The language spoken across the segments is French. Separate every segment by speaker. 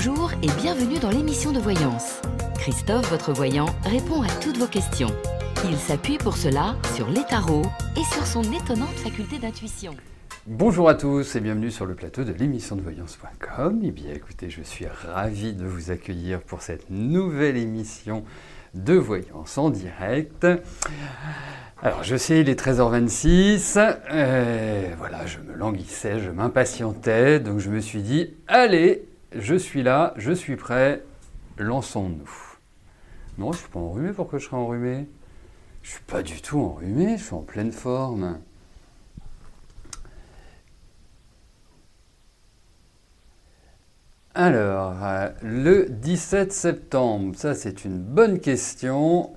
Speaker 1: Bonjour et bienvenue dans l'émission de voyance. Christophe, votre voyant, répond à toutes vos questions. Il s'appuie pour cela sur les tarots et sur son étonnante faculté d'intuition.
Speaker 2: Bonjour à tous et bienvenue sur le plateau de l'émission de voyance.com. Eh bien écoutez, je suis ravi de vous accueillir pour cette nouvelle émission de voyance en direct. Alors je sais, il est 13h26, voilà, je me languissais, je m'impatientais, donc je me suis dit, allez, je suis là, je suis prêt, lançons-nous. Non, je ne suis pas enrhumé, pourquoi je serais enrhumé? Je ne suis pas du tout enrhumé, je suis en pleine forme. Alors, le 17 septembre, ça c'est une bonne question.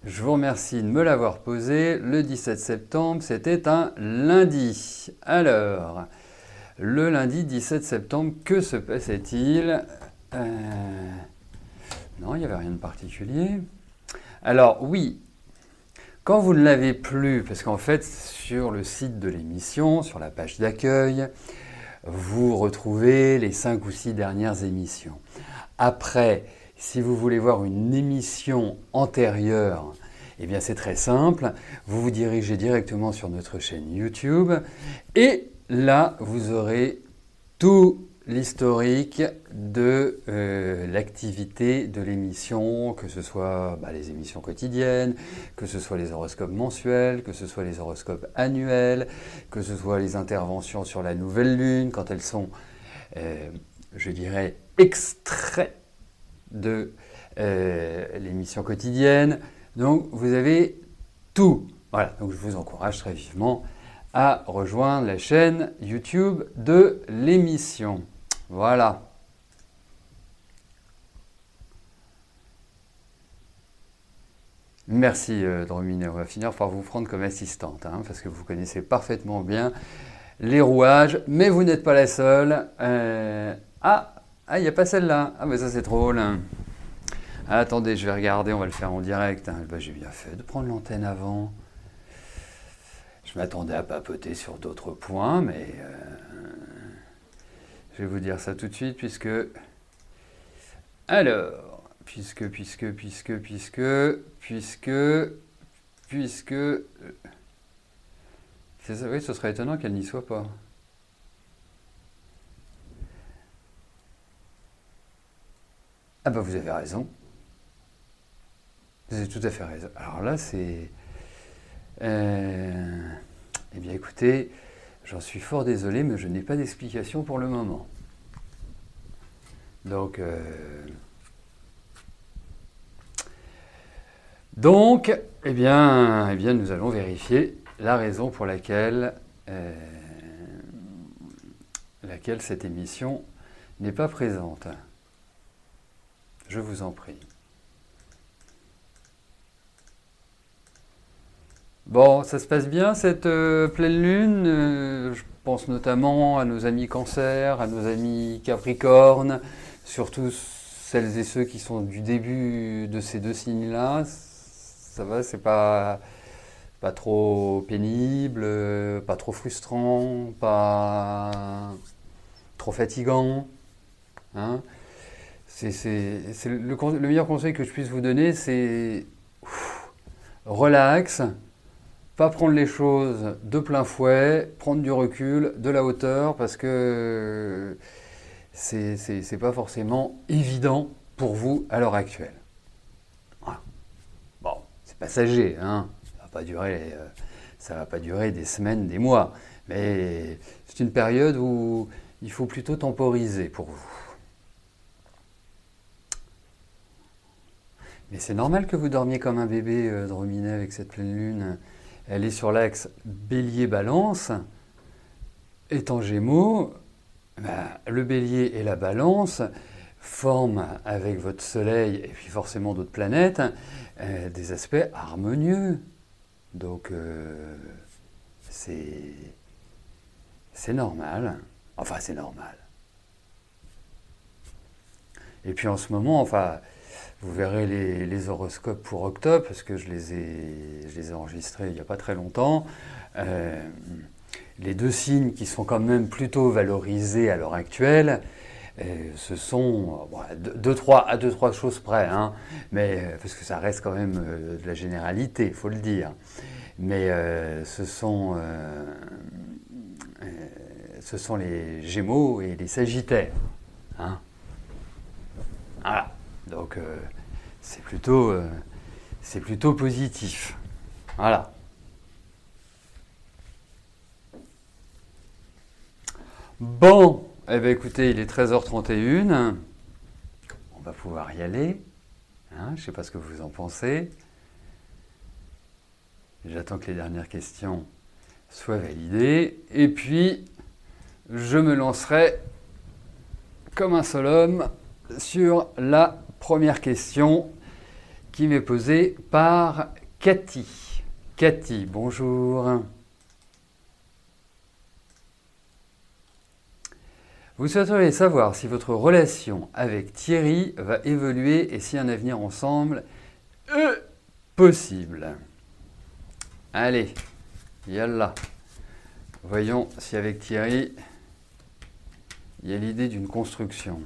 Speaker 2: Je vous remercie de me l'avoir posée. Le 17 septembre, c'était un lundi. Alors, le lundi 17 septembre, que se passait-il? Non, il n'y avait rien de particulier. Alors, oui, quand vous ne l'avez plus, parce qu'en fait, sur le site de l'émission, sur la page d'accueil, vous retrouvez les 5 ou 6 dernières émissions. Après, si vous voulez voir une émission antérieure, eh bien c'est très simple. Vous vous dirigez directement sur notre chaîne YouTube et là, vous aurez tout l'historique de l'activité de l'émission, que ce soit les émissions quotidiennes, que ce soit les horoscopes mensuels, que ce soit les horoscopes annuels, que ce soit les interventions sur la nouvelle lune, quand elles sont, je dirais, extraits de l'émission quotidienne. Donc vous avez tout. Voilà, donc je vous encourage très vivement à rejoindre la chaîne YouTube de l'émission. Voilà. Merci Dromine, on va finir par vous prendre comme assistante, hein, parce que vous connaissez parfaitement bien les rouages, mais vous n'êtes pas la seule. Il n'y a pas celle-là. Ah, mais ça c'est drôle. Ah, attendez, je vais regarder, on va le faire en direct. J'ai bien fait de prendre l'antenne avant. Je m'attendais à papoter sur d'autres points, mais je vais vous dire ça tout de suite, puisque... Alors, puisque... Oui, ce serait étonnant qu'elle n'y soit pas. Ah bah vous avez raison. Vous avez tout à fait raison. Alors là, c'est... Eh bien écoutez, j'en suis fort désolé, mais je n'ai pas d'explication pour le moment. Donc, eh bien, nous allons vérifier la raison pour laquelle cette émission n'est pas présente. Je vous en prie. Bon, ça se passe bien cette pleine lune. Je pense notamment à nos amis Cancer, à nos amis Capricorne, surtout celles et ceux qui sont du début de ces deux signes-là. Ça va, c'est pas trop pénible, pas trop frustrant, pas trop fatigant. Hein, le meilleur conseil que je puisse vous donner, c'est relax. Pas prendre les choses de plein fouet, prendre du recul, de la hauteur, parce que c'est pas forcément évident pour vous à l'heure actuelle. Voilà. Bon, c'est passager, hein. Ça va pas durer des semaines, des mois, mais c'est une période où il faut plutôt temporiser pour vous. Mais c'est normal que vous dormiez comme un bébé, Drominet, avec cette pleine lune. Elle est sur l'axe Bélier-Balance. Étant Gémeaux, le Bélier et la Balance forment avec votre Soleil et puis forcément d'autres planètes des aspects harmonieux. Donc c'est normal. Enfin, c'est normal. Et puis en ce moment, vous verrez les horoscopes pour octobre, parce que je les ai enregistrés il n'y a pas très longtemps. Les deux signes qui sont quand même plutôt valorisés à l'heure actuelle, ce sont à deux, trois choses près, hein, mais, parce que ça reste quand même de la généralité, il faut le dire. Mais ce sont les Gémeaux et les Sagittaires. Hein. Voilà. Donc c'est plutôt positif. Voilà. Bon, eh bien écoutez, il est 13h31. On va pouvoir y aller. Hein, je ne sais pas ce que vous en pensez. J'attends que les dernières questions soient validées. Et puis, je me lancerai comme un seul homme sur la première question qui m'est posée par Cathy. Cathy, bonjour. Vous souhaiteriez savoir si votre relation avec Thierry va évoluer et si un avenir ensemble est possible. Allez, yallah. Voyons si avec Thierry, il y a l'idée d'une construction.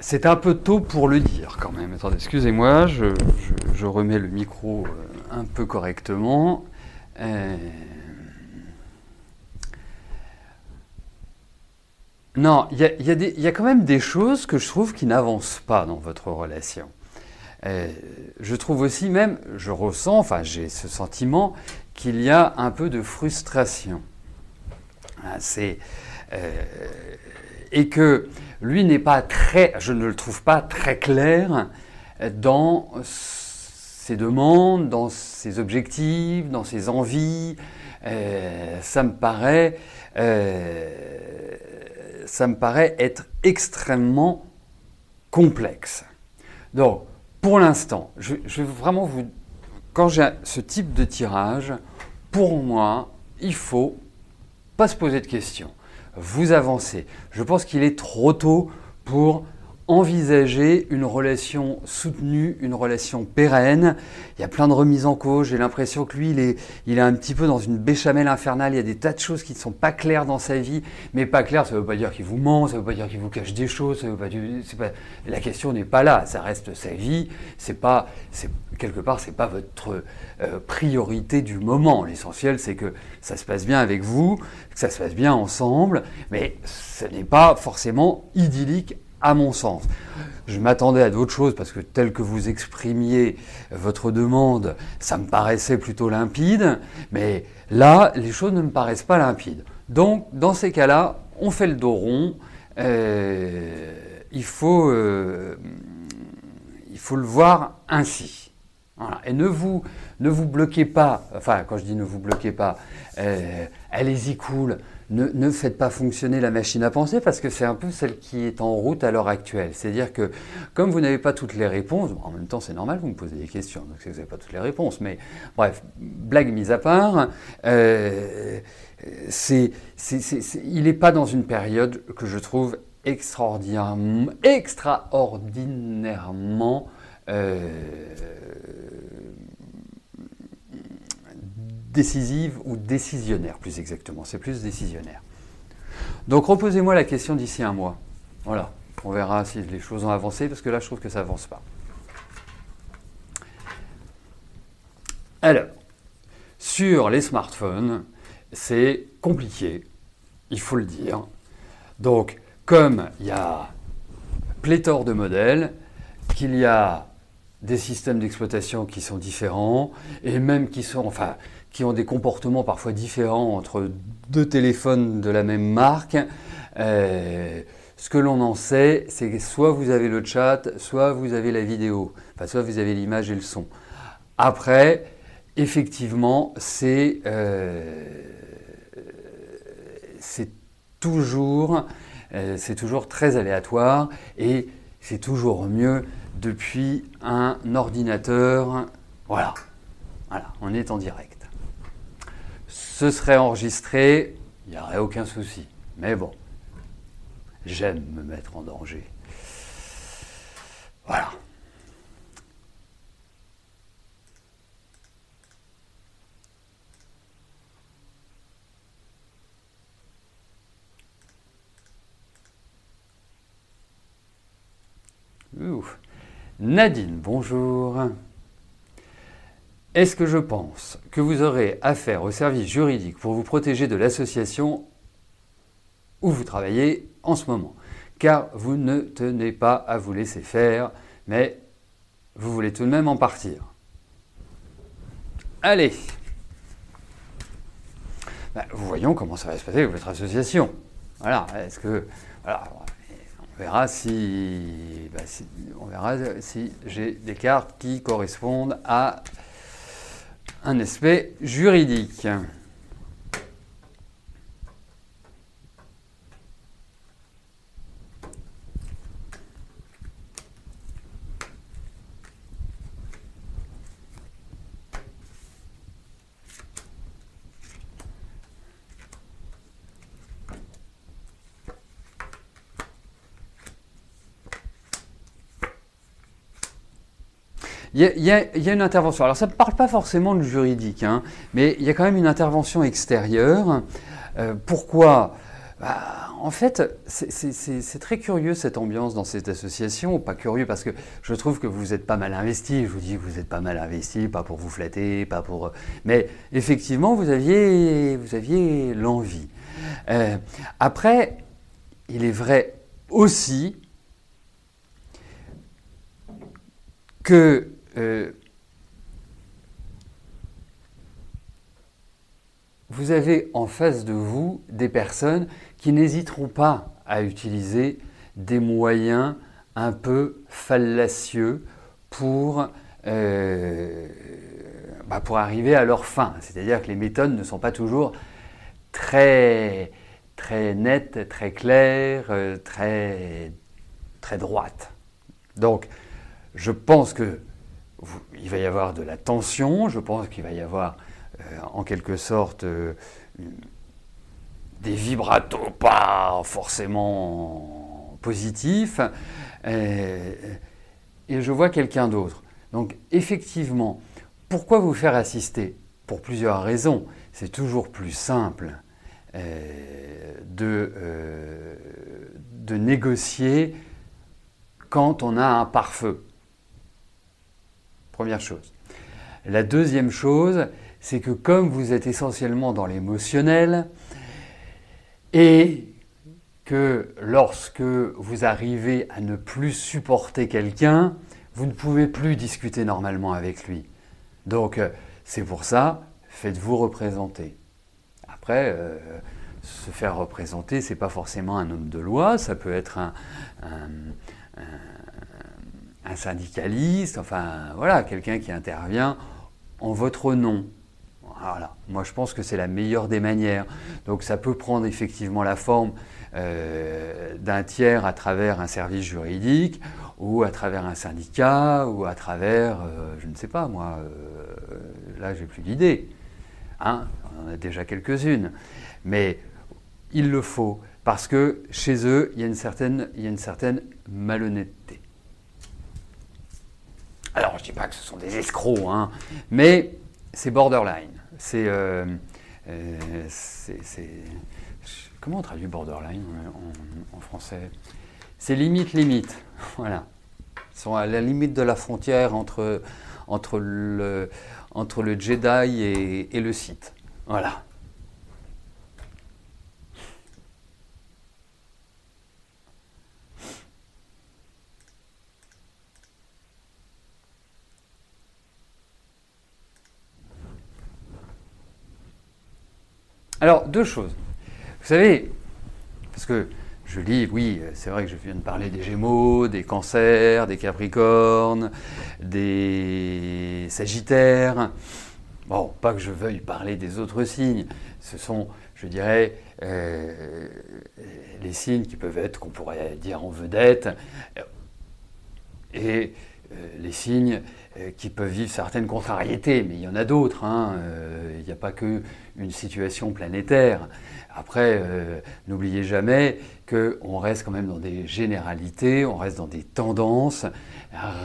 Speaker 2: C'est un peu tôt pour le dire quand même. Attendez, excusez-moi, je remets le micro un peu correctement. Non, il y a quand même des choses que je trouve qui n'avancent pas dans votre relation. Je trouve aussi même, je ressens, enfin j'ai ce sentiment qu'il y a un peu de frustration. Et que lui n'est pas très, je ne le trouve pas très clair dans ses demandes, dans ses objectifs, dans ses envies. Ça me paraît être extrêmement complexe. Donc, pour l'instant, je vais vraiment vous... Quand j'ai ce type de tirage, pour moi, il ne faut pas se poser de questions. Vous avancez. Je pense qu'il est trop tôt pour envisager une relation soutenue, une relation pérenne. Il y a plein de remises en cause. J'ai l'impression que lui, il est un petit peu dans une béchamel infernale. Il y a des tas de choses qui ne sont pas claires dans sa vie. Mais pas claires, ça ne veut pas dire qu'il vous ment, ça ne veut pas dire qu'il vous cache des choses. La question n'est pas là. Ça reste sa vie. Quelque part, c'est pas votre priorité du moment. L'essentiel, c'est que ça se passe bien avec vous, que ça se passe bien ensemble. Mais ce n'est pas forcément idyllique à mon sens. Je m'attendais à d'autres choses parce que tel que vous exprimiez votre demande, ça me paraissait plutôt limpide, mais là, les choses ne me paraissent pas limpides. Donc, dans ces cas-là, on fait le dos rond. Il faut le voir ainsi. Voilà. Et ne vous bloquez pas, enfin, quand je dis ne vous bloquez pas, allez-y cool. Ne faites pas fonctionner la machine à penser parce que c'est un peu celle qui est en route à l'heure actuelle. C'est-à-dire que comme vous n'avez pas toutes les réponses, en même temps c'est normal, vous me posez des questions, donc vous n'avez pas toutes les réponses, mais bref, blague mise à part, il n'est pas dans une période que je trouve extraordinairement décisive ou décisionnaire, plus exactement. C'est plus décisionnaire. Donc reposez-moi la question d'ici un mois. Voilà, on verra si les choses ont avancé, parce que là, je trouve que ça n'avance pas. Alors, sur les smartphones, c'est compliqué, il faut le dire. Donc, comme il y a pléthore de modèles, qu'il y a des systèmes d'exploitation qui sont différents, et même qui ont des comportements parfois différents entre deux téléphones de la même marque. Ce que l'on en sait, c'est que soit vous avez le chat, soit vous avez la vidéo, enfin, soit vous avez l'image et le son. Après, effectivement, c'est toujours très aléatoire et c'est toujours mieux depuis un ordinateur. Voilà, on est en direct. Ce serait enregistré, il n'y aurait aucun souci. Mais bon, j'aime me mettre en danger. Voilà. Ouf. Nadine, bonjour. Est-ce que je pense que vous aurez affaire au service juridique pour vous protéger de l'association où vous travaillez en ce moment? Car vous ne tenez pas à vous laisser faire, mais vous voulez tout de même en partir. Allez. Voyons comment ça va se passer avec votre association. Voilà, est-ce que... Voilà, on verra si j'ai des cartes qui correspondent à un aspect juridique. Il y a une intervention. Alors ça ne parle pas forcément de juridique, hein, mais il y a quand même une intervention extérieure. Pourquoi ? En fait, c'est très curieux cette ambiance dans cette association. Pas curieux parce que je trouve que vous êtes pas mal investi. Je vous dis que vous êtes pas mal investi, pas pour vous flatter, pas pour... Mais effectivement, vous aviez l'envie. Après, il est vrai aussi que vous avez en face de vous des personnes qui n'hésiteront pas à utiliser des moyens un peu fallacieux pour arriver à leur fin. C'est-à-dire que les méthodes ne sont pas toujours très nettes, très claires, très droites. Donc, je pense qu'il va y avoir de la tension, je pense qu'il va y avoir en quelque sorte des vibratos pas forcément positifs, et je vois quelqu'un d'autre. Donc effectivement, pourquoi vous faire assister? Pour plusieurs raisons. C'est toujours plus simple de négocier quand on a un pare-feu. Première chose. La deuxième chose, c'est que comme vous êtes essentiellement dans l'émotionnel et que lorsque vous arrivez à ne plus supporter quelqu'un, vous ne pouvez plus discuter normalement avec lui. Donc c'est pour ça, faites-vous représenter. Après, se faire représenter, c'est pas forcément un homme de loi, ça peut être un syndicaliste, enfin voilà, quelqu'un qui intervient en votre nom. Voilà. Moi je pense que c'est la meilleure des manières. Donc ça peut prendre effectivement la forme d'un tiers à travers un service juridique, ou à travers un syndicat, ou à travers, je ne sais pas moi, là j'ai plus d'idées. Hein, on en a déjà quelques-unes. Mais il le faut, parce que chez eux, il y a une certaine malhonnêteté. Alors, je ne dis pas que ce sont des escrocs, hein, mais c'est borderline. Comment on traduit borderline en français? C'est limite. Voilà. Ils sont à la limite de la frontière entre le Jedi et le Sith. Voilà. Alors, deux choses. Vous savez, parce que je lis, oui, c'est vrai que je viens de parler des Gémeaux, des Cancers, des Capricornes, des Sagittaires. Bon, pas que je veuille parler des autres signes. Ce sont, je dirais, les signes qui peuvent être, qu'on pourrait dire en vedette. et les signes qui peuvent vivre certaines contrariétés, mais il y en a d'autres, hein. Il n'y a pas qu'une situation planétaire. Après, n'oubliez jamais qu'on reste quand même dans des généralités, on reste dans des tendances.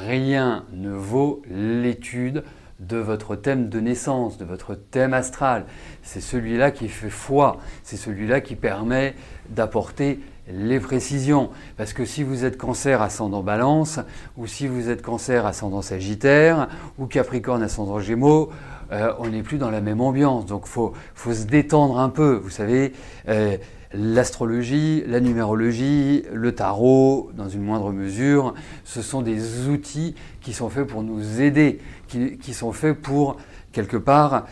Speaker 2: Rien ne vaut l'étude de votre thème de naissance, de votre thème astral. C'est celui-là qui fait foi, c'est celui-là qui permet d'apporter les précisions. Parce que si vous êtes Cancer ascendant Balance, ou si vous êtes Cancer ascendant Sagittaire, ou Capricorne ascendant Gémeaux, on n'est plus dans la même ambiance. Donc faut se détendre un peu. Vous savez, l'astrologie, la numérologie, le tarot, dans une moindre mesure, ce sont des outils qui sont faits pour nous aider, qui sont faits pour, quelque part,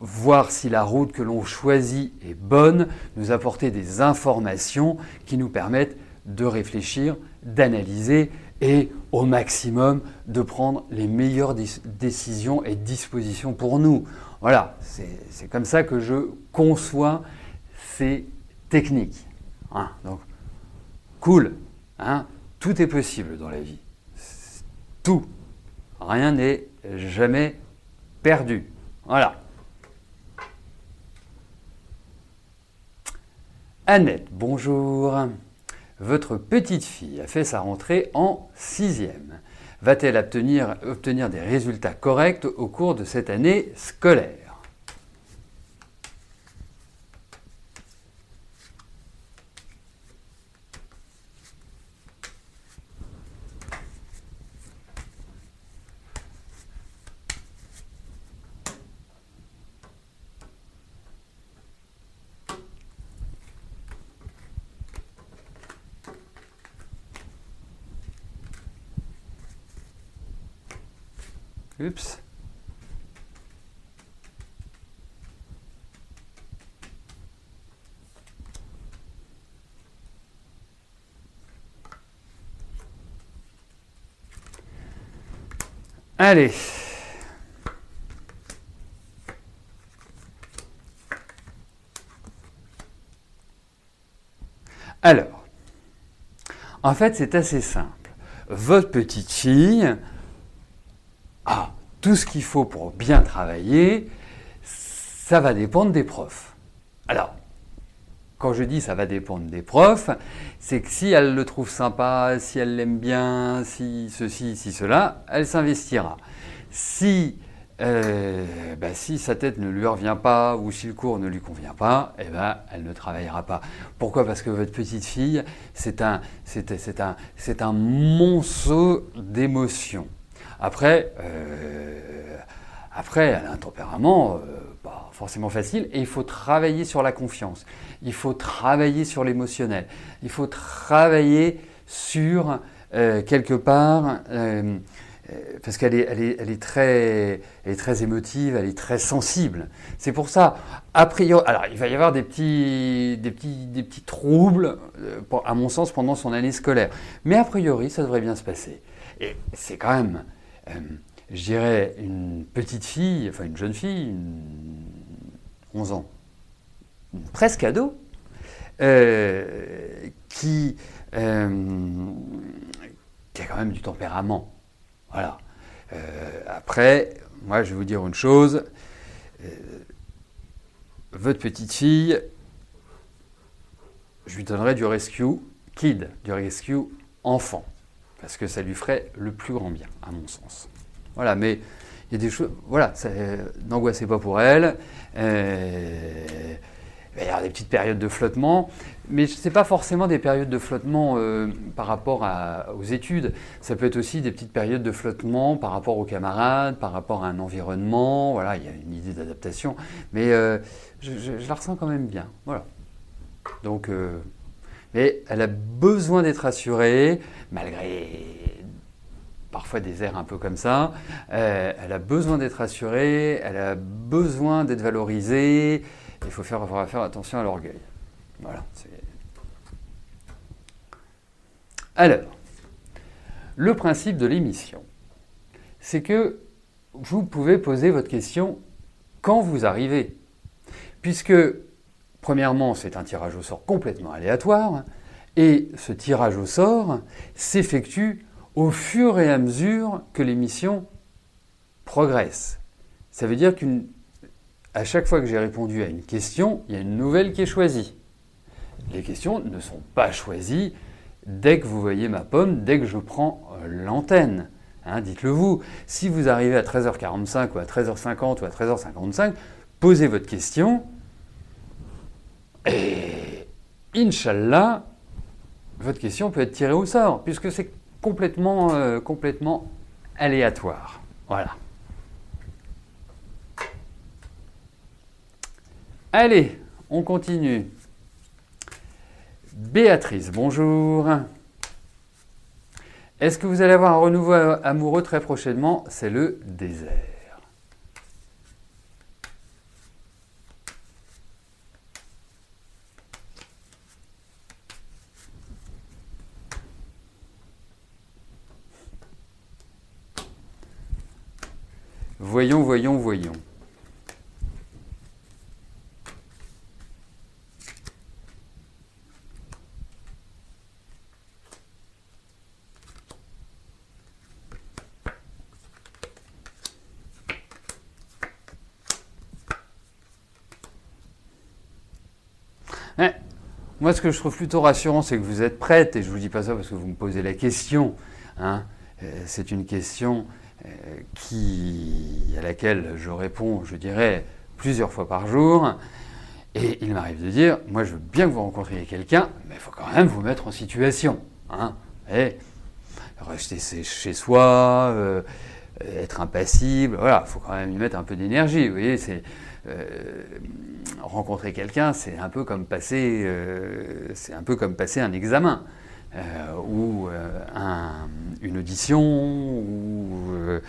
Speaker 2: voir si la route que l'on choisit est bonne, nous apporter des informations qui nous permettent de réfléchir, d'analyser et au maximum de prendre les meilleures décisions et dispositions pour nous. Voilà, c'est comme ça que je conçois ces techniques. Hein, donc, cool, hein, tout est possible dans la vie. Tout. Rien n'est jamais perdu. Voilà. Annette, bonjour. Votre petite fille a fait sa rentrée en 6e. Va-t-elle obtenir des résultats corrects au cours de cette année scolaire ? Oups. Allez. Alors, en fait, c'est assez simple. Votre petite fille a tout ce qu'il faut pour bien travailler, ça va dépendre des profs. Alors, quand je dis ça va dépendre des profs, c'est que si elle le trouve sympa, si elle l'aime bien, si ceci, si cela, elle s'investira. Si sa tête ne lui revient pas ou si le cours ne lui convient pas, elle ne travaillera pas. Pourquoi ? Parce que votre petite fille, c'est un monceau d'émotions. Après, elle a un tempérament pas forcément facile et il faut travailler sur la confiance. Il faut travailler sur l'émotionnel. Il faut travailler sur, quelque part, parce qu'elle est très émotive, elle est très sensible. C'est pour ça, a priori, alors il va y avoir des petits troubles, à mon sens, pendant son année scolaire. Mais a priori, ça devrait bien se passer. Et c'est quand même, je dirais, une petite fille, enfin une jeune fille, 11 ans, presque ado, qui a quand même du tempérament. Voilà. Après, moi, je vais vous dire une chose. Votre petite fille, je lui donnerai du rescue kid, du rescue enfant, parce que ça lui ferait le plus grand bien, à mon sens. Voilà, mais il y a des choses. Voilà, n'angoissez pas pour elle. Il va y avoir des petites périodes de flottement, mais ce n'est pas forcément des périodes de flottement par rapport aux études. Ça peut être aussi des petites périodes de flottement par rapport aux camarades, par rapport à un environnement. Voilà, il y a une idée d'adaptation, mais je la ressens quand même bien. Voilà. Donc, mais elle a besoin d'être rassurée, malgré parfois des airs un peu comme ça. Elle a besoin d'être rassurée, elle a besoin d'être valorisée. Il faudra faire attention à l'orgueil. Voilà. Alors, le principe de l'émission, c'est que vous pouvez poser votre question quand vous arrivez. Puisque, premièrement, c'est un tirage au sort complètement aléatoire. Et ce tirage au sort s'effectue au fur et à mesure que l'émission progresse. Ça veut dire qu'à chaque fois que j'ai répondu à une question, il y a une nouvelle qui est choisie. Les questions ne sont pas choisies dès que vous voyez ma pomme, dès que je prends l'antenne. Hein, dites-le vous. Si vous arrivez à 13h45 ou à 13h50 ou à 13h55, posez votre question et Inch'Allah, votre question peut être tirée au sort, puisque c'est complètement aléatoire. Voilà. Allez, on continue. Béatrice, bonjour. Est-ce que vous allez avoir un renouveau amoureux très prochainement? C'est le désert. Voyons, voyons, voyons. Moi, ce que je trouve plutôt rassurant, c'est que vous êtes prête, et je ne vous dis pas ça parce que vous me posez la question. Hein. C'est une question à laquelle je réponds, je dirais, plusieurs fois par jour. Et il m'arrive de dire, moi, je veux bien que vous rencontriez quelqu'un, mais il faut quand même vous mettre en situation. Hein. Et rester chez soi, être impassible, voilà, il faut quand même y mettre un peu d'énergie. Vous voyez, rencontrer quelqu'un, c'est un peu comme passer un examen ou une audition ou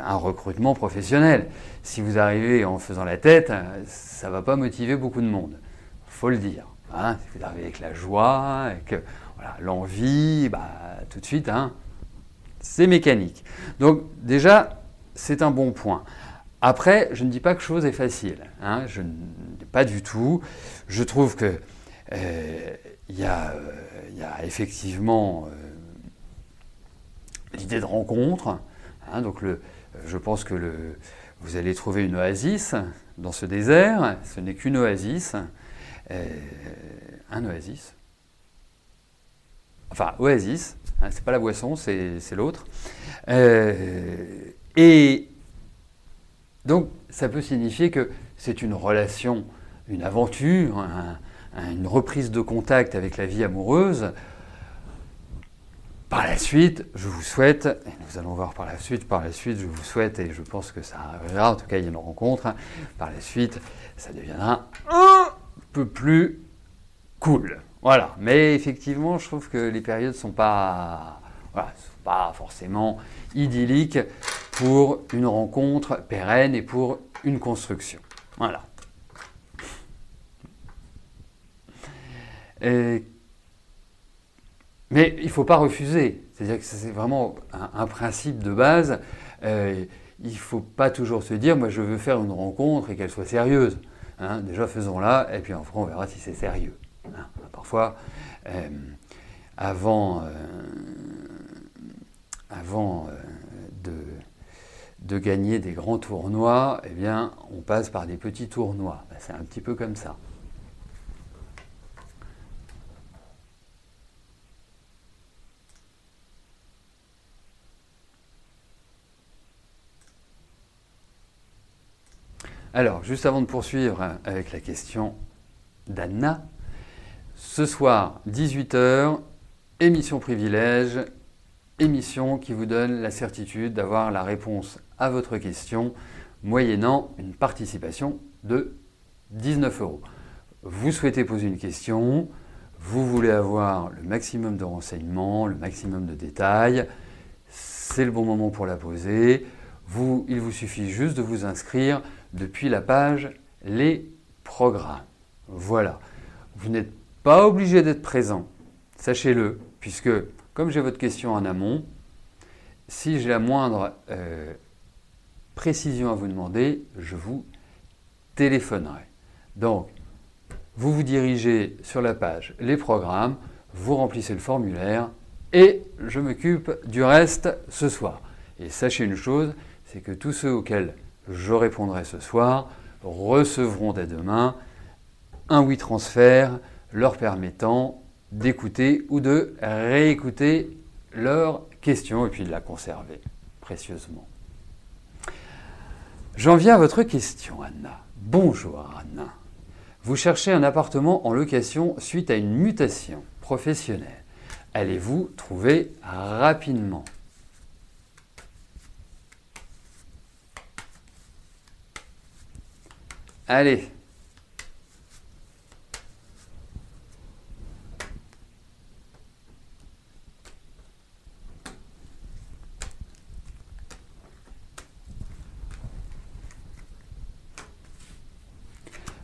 Speaker 2: un recrutement professionnel. Si vous arrivez en faisant la tête, ça ne va pas motiver beaucoup de monde. Il faut le dire. Hein, si vous arrivez avec la joie, avec voilà, l'envie, tout de suite, hein, c'est mécanique. Donc déjà, c'est un bon point. Après, je ne dis pas que chose est facile, hein, pas du tout. Je trouve que y a effectivement l'idée de rencontre. Hein, donc je pense que vous allez trouver une oasis dans ce désert. Ce n'est qu'une oasis, un oasis. Enfin, oasis, hein, c'est pas la boisson, c'est l'autre. Et donc, ça peut signifier que c'est une relation, une aventure, une reprise de contact avec la vie amoureuse. Par la suite, je vous souhaite, et nous allons voir par la suite, je vous souhaite, et je pense que ça arrivera, en tout cas il y a une rencontre, par la suite, ça deviendra un peu plus cool. Voilà, mais effectivement, je trouve que les périodes ne sont pas forcément idylliques pour une rencontre pérenne et pour une construction. Voilà. Mais il ne faut pas refuser. C'est-à-dire que c'est vraiment un principe de base. Il ne faut pas toujours se dire « moi je veux faire une rencontre et qu'elle soit sérieuse hein, ». Déjà faisons-la et puis après on verra si c'est sérieux. Hein. Parfois, avant de gagner des grands tournois, eh bien, on passe par des petits tournois. C'est un petit peu comme ça. Alors, juste avant de poursuivre avec la question d'Anna, ce soir, 18h, émission privilège, émission qui vous donne la certitude d'avoir la réponse à votre question, moyennant une participation de 19 €. Vous souhaitez poser une question, vous voulez avoir le maximum de renseignements, le maximum de détails, c'est le bon moment pour la poser. Il vous suffit juste de vous inscrire depuis la page « Les programmes ». Voilà. Vous n'êtes pas obligé d'être présent, sachez-le, puisque comme j'ai votre question en amont, si j'ai la moindre précision à vous demander, je vous téléphonerai. Donc, vous vous dirigez sur la page « Les programmes », vous remplissez le formulaire et je m'occupe du reste ce soir. Et sachez une chose, c'est que tous ceux auxquels je répondrai ce soir recevront dès demain un WeTransfer leur permettant d'écouter ou de réécouter leurs questions et puis de la conserver précieusement. J'en viens à votre question, Anna. Bonjour, Anna. Vous cherchez un appartement en location suite à une mutation professionnelle. Allez-vous trouver rapidement? Allez.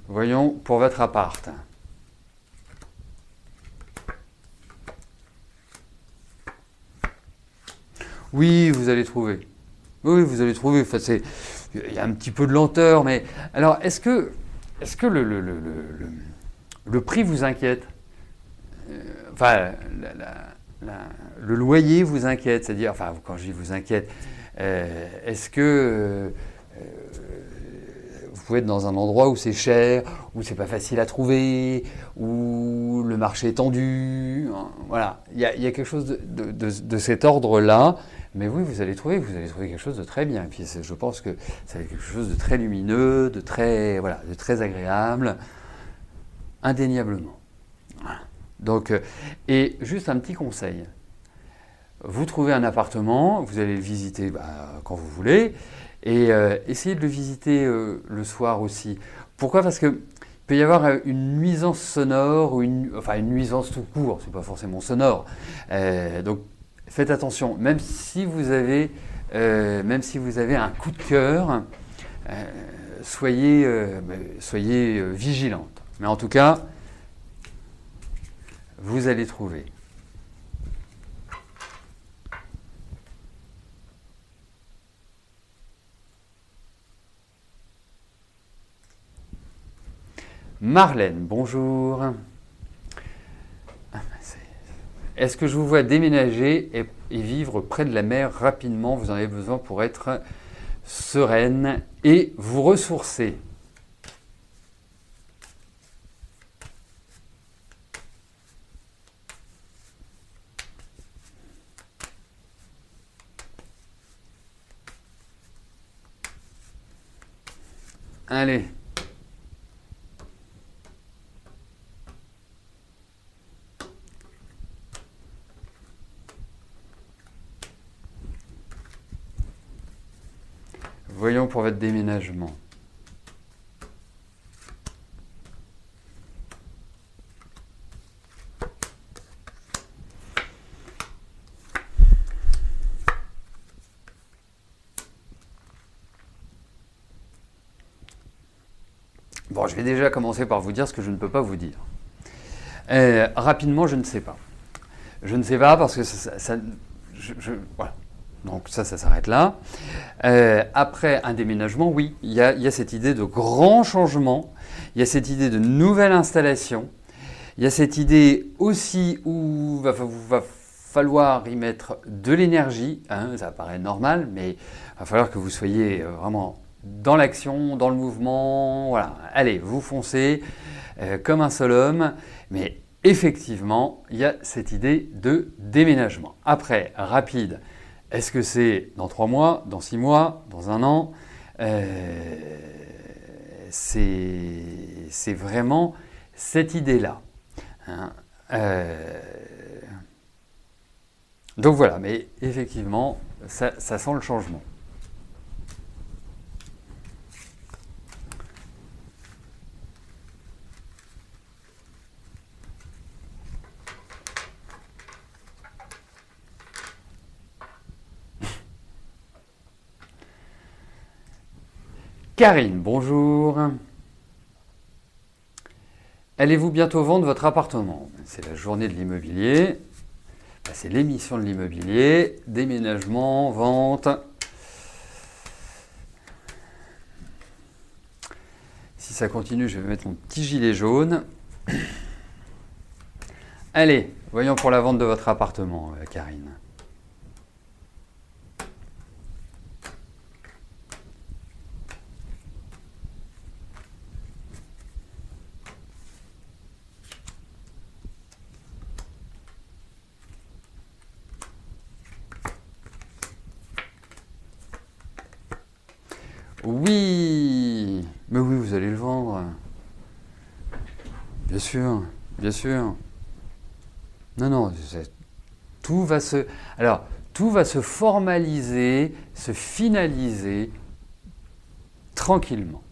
Speaker 2: Voyons pour votre appart. Oui, vous allez trouver. Oui, vous allez trouver. Enfin, il y a un petit peu de lenteur, mais alors est-ce que le prix vous inquiète? Enfin, le loyer vous inquiète, c'est-à-dire, enfin, quand je dis vous inquiète, est-ce que vous pouvez être dans un endroit où c'est cher, où c'est pas facile à trouver, où le marché est tendu, hein, voilà, il y a quelque chose de cet ordre-là. Mais oui, vous allez trouver quelque chose de très bien. Et puis je pense que c'est quelque chose de très lumineux, de très agréable, indéniablement. Voilà. Donc, et juste un petit conseil. Vous trouvez un appartement, vous allez le visiter quand vous voulez, et essayez de le visiter le soir aussi. Pourquoi? Parce que il peut y avoir une nuisance sonore ou une nuisance tout court. C'est pas forcément sonore. Donc faites attention, même si vous avez un coup de cœur, soyez vigilante. Mais en tout cas, vous allez trouver. Marlène, bonjour. Est-ce que je vous vois déménager et vivre près de la mer rapidement? Vous en avez besoin pour être sereine et vous ressourcer. Allez. Voyons pour votre déménagement. Bon, je vais déjà commencer par vous dire ce que je ne peux pas vous dire. Rapidement, je ne sais pas. Je ne sais pas parce que voilà. Donc ça s'arrête là. Après un déménagement, oui, il y a cette idée de grand changement, il y a cette idée de nouvelle installation, il y a cette idée aussi où va falloir y mettre de l'énergie, hein, ça paraît normal, mais il va falloir que vous soyez vraiment dans l'action, dans le mouvement, voilà. Allez, vous foncez comme un seul homme, mais effectivement, il y a cette idée de déménagement. Après, rapide. Est-ce que c'est dans 3 mois, dans 6 mois, dans 1 an? C'est vraiment cette idée-là. Hein. Donc voilà, mais effectivement, ça sent le changement. Karine, bonjour. Allez-vous bientôt vendre votre appartement? C'est la journée de l'immobilier. C'est l'émission de l'immobilier. Déménagement, vente. Si ça continue, je vais mettre mon petit gilet jaune. Allez, Voyons pour la vente de votre appartement, Karine. Oui, mais oui, vous allez le vendre. Bien sûr, bien sûr. Non, non, tout va se... Alors, tout va se formaliser, se finaliser tranquillement.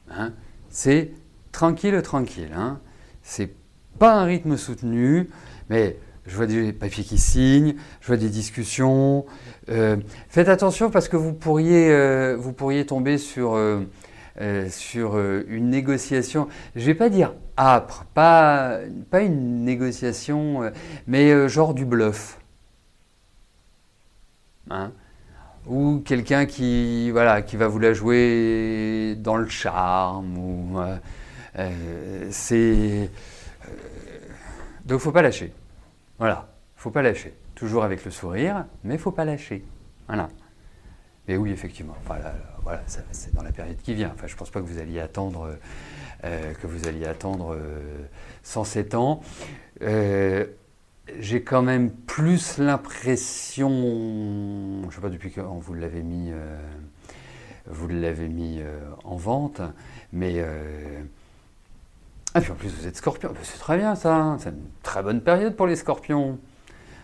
Speaker 2: Hein. C'est tranquille, tranquille. Hein. C'est pas un rythme soutenu, mais je vois des papiers qui signent, je vois des discussions. Faites attention parce que vous pourriez tomber sur une négociation, je ne vais pas dire âpre, pas une négociation, mais genre du bluff. Hein, ou quelqu'un qui va vous la jouer dans le charme. Donc, faut pas lâcher. Voilà, faut pas lâcher. Toujours avec le sourire, mais faut pas lâcher. Voilà. Mais oui, effectivement. Voilà, c'est dans la période qui vient. Enfin, je pense pas que vous alliez attendre 107 ans. J'ai quand même plus l'impression, je ne sais pas depuis quand vous l'avez mis en vente, mais puis en plus vous êtes scorpion, c'est très bien ça, hein, c'est une très bonne période pour les scorpions.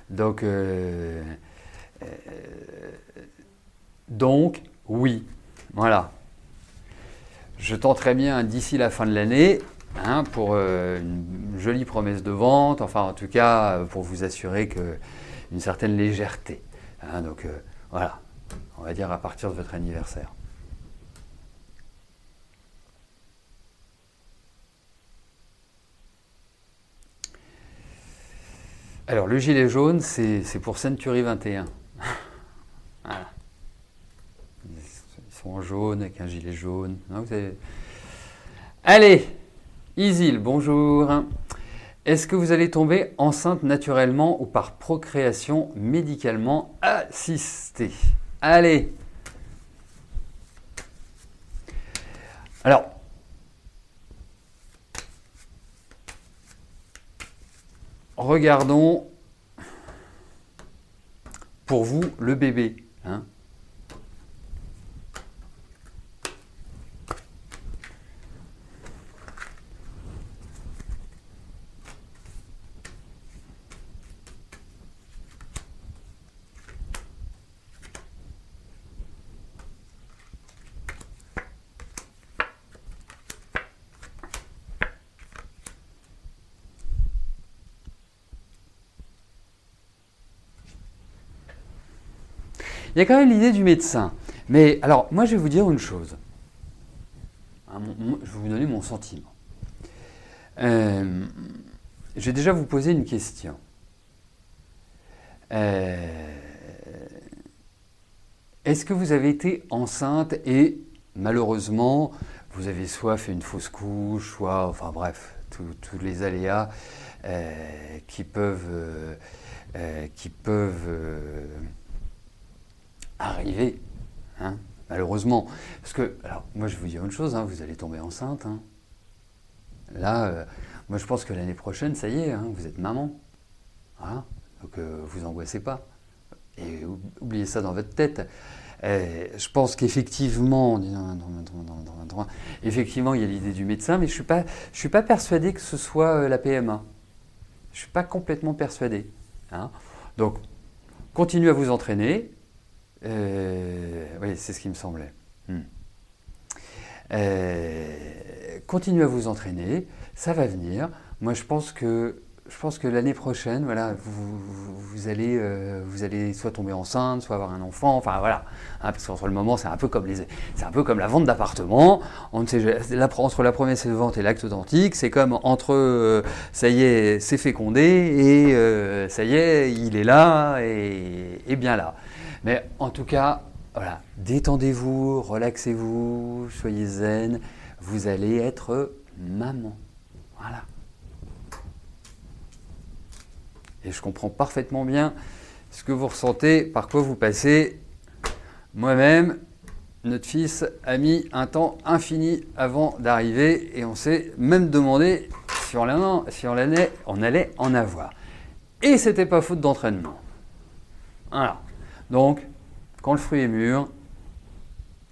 Speaker 2: Donc oui, voilà. Je tenterai bien d'ici la fin de l'année, hein, pour une jolie promesse de vente, enfin en tout cas pour vous assurer une certaine légèreté. Hein, donc voilà, on va dire à partir de votre anniversaire. Alors le gilet jaune, c'est pour Century 21. Voilà. Ils sont en jaune avec un gilet jaune. Non, allez, Isil, bonjour. Est-ce que vous allez tomber enceinte naturellement ou par procréation médicalement assistée? Allez. Alors, regardons pour vous le bébé. Hein. Il y a quand même l'idée du médecin. Mais alors, moi, je vais vous dire une chose. Je vais vous donner mon sentiment. Je vais déjà vous poser une question. Est-ce que vous avez été enceinte et malheureusement, vous avez soit fait une fausse couche, soit, enfin bref, tous les aléas qui peuvent arriver, hein, malheureusement. Parce que, alors, moi je vais vous dire une chose, hein, vous allez tomber enceinte. Hein. Là, moi je pense que l'année prochaine, ça y est, hein, vous êtes maman. Voilà. Donc vous angoissez pas. Et oubliez ça dans votre tête. Je pense qu'effectivement, effectivement, il y a l'idée du médecin, mais je suis pas persuadé que ce soit la PMA. Je suis pas complètement persuadé. Hein. Donc, continuez à vous entraîner. Oui, c'est ce qui me semblait. Continuez à vous entraîner, ça va venir. Moi, je pense que l'année prochaine, voilà, vous allez soit tomber enceinte, soit avoir un enfant. Enfin voilà, hein, parce qu'entre le moment, c'est un peu comme la vente d'appartement. On ne sait entre la promesse de vente et l'acte authentique, c'est comme entre ça y est, c'est fécondé et ça y est, il est là et bien là. Mais en tout cas, voilà, détendez-vous, relaxez-vous, soyez zen, vous allez être maman. Voilà. et je comprends parfaitement bien ce que vous ressentez, par quoi vous passez. Moi-même, notre fils a mis un temps infini avant d'arriver et on s'est même demandé si on allait en avoir. Et c'était pas faute d'entraînement. Voilà. Donc, quand le fruit est mûr,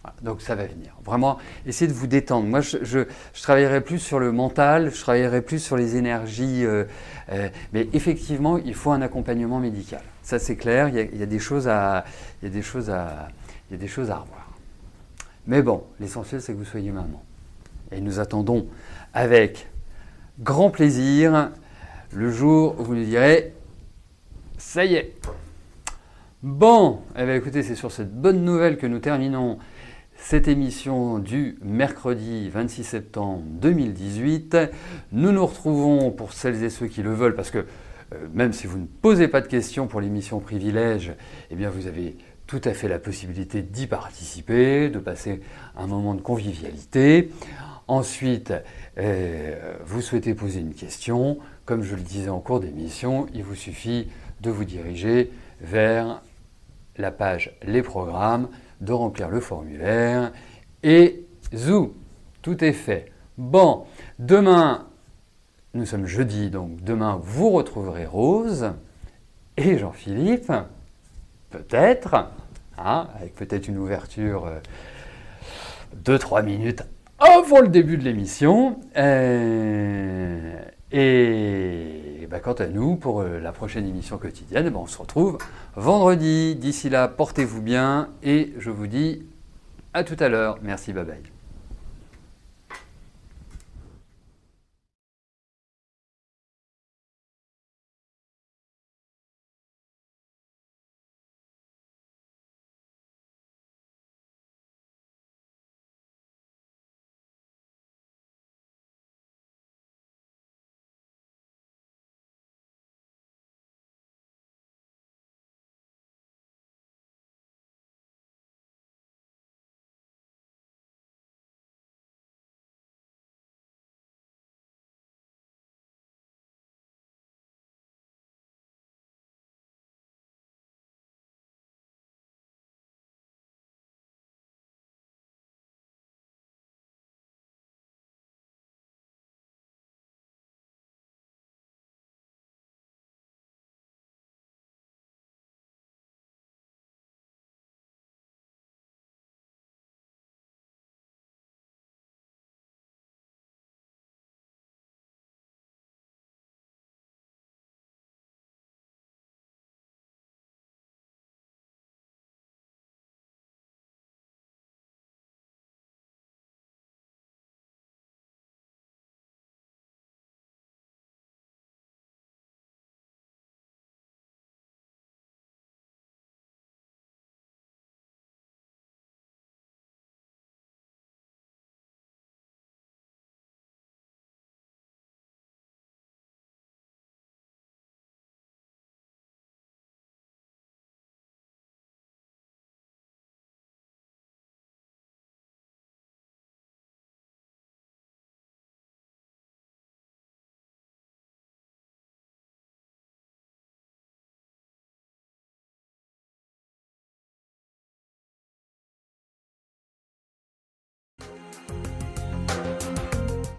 Speaker 2: voilà, donc ça va venir. Vraiment, essayez de vous détendre. Moi, je travaillerai plus sur le mental, je travaillerai plus sur les énergies. Mais effectivement, il faut un accompagnement médical. Ça, c'est clair. Il y a des choses à revoir. Mais bon, l'essentiel, c'est que vous soyez maman. Et nous attendons avec grand plaisir le jour où vous nous direz « ça y est ». Bon, eh bien, écoutez, c'est sur cette bonne nouvelle que nous terminons cette émission du mercredi 26 septembre 2018. Nous nous retrouvons pour celles et ceux qui le veulent, parce que même si vous ne posez pas de questions pour l'émission Privilège, eh bien vous avez tout à fait la possibilité d'y participer, de passer un moment de convivialité. Ensuite, vous souhaitez poser une question, comme je le disais en cours d'émission, il vous suffit de vous diriger vers la page Les programmes, de remplir le formulaire et zou, tout est fait. Bon, demain, nous sommes jeudi, donc demain vous retrouverez Rose et Jean-Philippe, peut-être, hein, avec peut-être une ouverture de 3 minutes avant le début de l'émission. Et bah, quant à nous, pour la prochaine émission quotidienne, bah, on se retrouve vendredi. D'ici là, portez-vous bien et je vous dis à tout à l'heure. Merci, bye bye.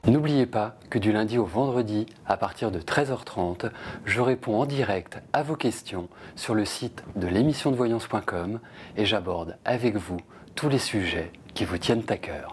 Speaker 2: N'oubliez pas que du lundi au vendredi, à partir de 13h30, je réponds en direct à vos questions sur le site de l'émissiondevoyance.com et j'aborde avec vous tous les sujets qui vous tiennent à cœur.